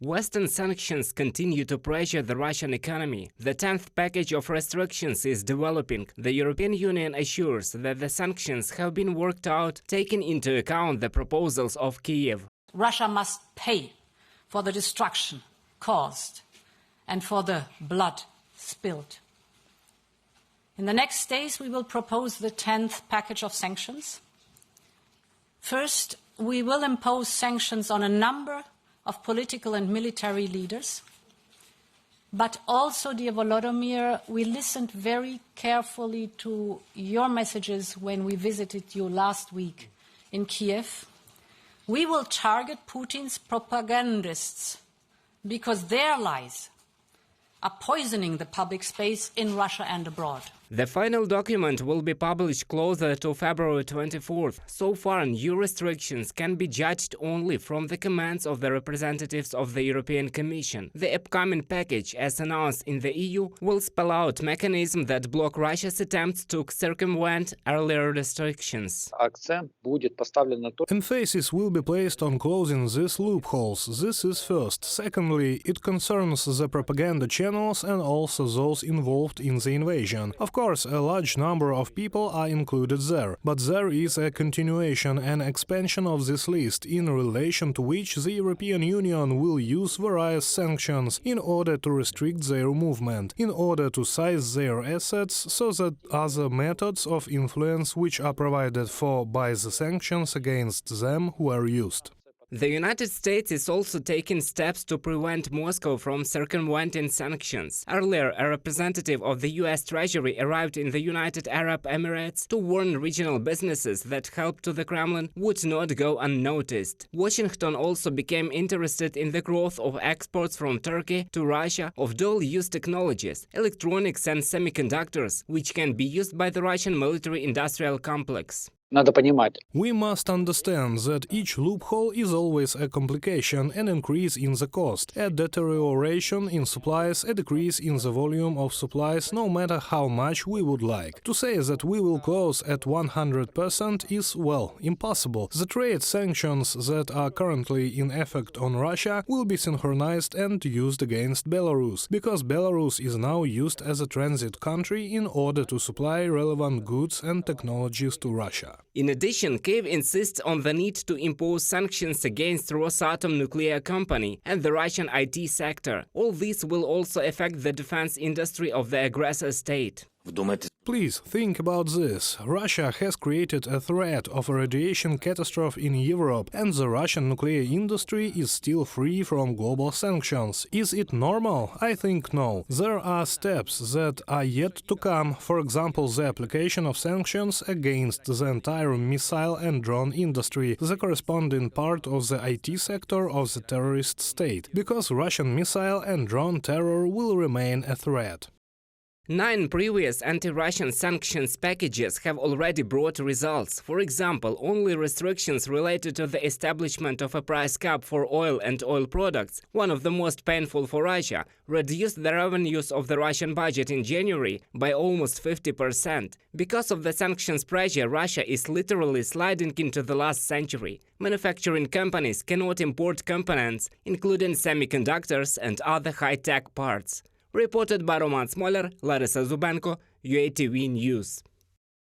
Western sanctions continue to pressure the Russian economy. The 10th package of restrictions is developing. The European Union assures that the sanctions have been worked out, taking into account the proposals of Kiev. Russia must pay for the destruction caused and for the blood spilled. In the next days, we will propose the 10th package of sanctions. First, we will impose sanctions on a number of political and military leaders. But also, dear Volodymyr, we listened very carefully to your messages when we visited you last week in Kiev. We will target Putin's propagandists because their lies are poisoning the public space in Russia and abroad. The final document will be published closer to February 24th. So far, new restrictions can be judged only from the comments of the representatives of the European Commission. The upcoming package, as announced in the EU, will spell out mechanisms that block Russia's attempts to circumvent earlier restrictions. Emphasis will be placed on closing these loopholes. This is first. Secondly, it concerns the propaganda channels and also those involved in the invasion. Of course, a large number of people are included there, but there is a continuation and expansion of this list, in relation to which the European Union will use various sanctions in order to restrict their movement, in order to seize their assets, so that other methods of influence which are provided for by the sanctions against them were used. The United States is also taking steps to prevent Moscow from circumventing sanctions. Earlier, a representative of the US Treasury arrived in the United Arab Emirates to warn regional businesses that help to the Kremlin would not go unnoticed. Washington also became interested in the growth of exports from Turkey to Russia of dual-use technologies, electronics and semiconductors, which can be used by the Russian military-industrial complex. We must understand that each loophole is always a complication, an increase in the cost, a deterioration in supplies, a decrease in the volume of supplies, no matter how much we would like. To say that we will close at 100% is, well, impossible. The trade sanctions that are currently in effect on Russia will be synchronized and used against Belarus, because Belarus is now used as a transit country in order to supply relevant goods and technologies to Russia. In addition, Kiev insists on the need to impose sanctions against Rosatom nuclear company and the Russian IT sector. All this will also affect the defense industry of the aggressor state. Please think about this. Russia has created a threat of a radiation catastrophe in Europe, and the Russian nuclear industry is still free from global sanctions. Is it normal? I think no. There are steps that are yet to come, for example, the application of sanctions against the entire missile and drone industry, the corresponding part of the IT sector of the terrorist state, because Russian missile and drone terror will remain a threat. 9 previous anti-Russian sanctions packages have already brought results. For example, only restrictions related to the establishment of a price cap for oil and oil products, one of the most painful for Russia, reduced the revenues of the Russian budget in January by almost 50%. Because of the sanctions pressure, Russia is literally sliding into the last century. Manufacturing companies cannot import components, including semiconductors and other high-tech parts. Reported by Roman Smoler, Larisa Zubenko, UATV News.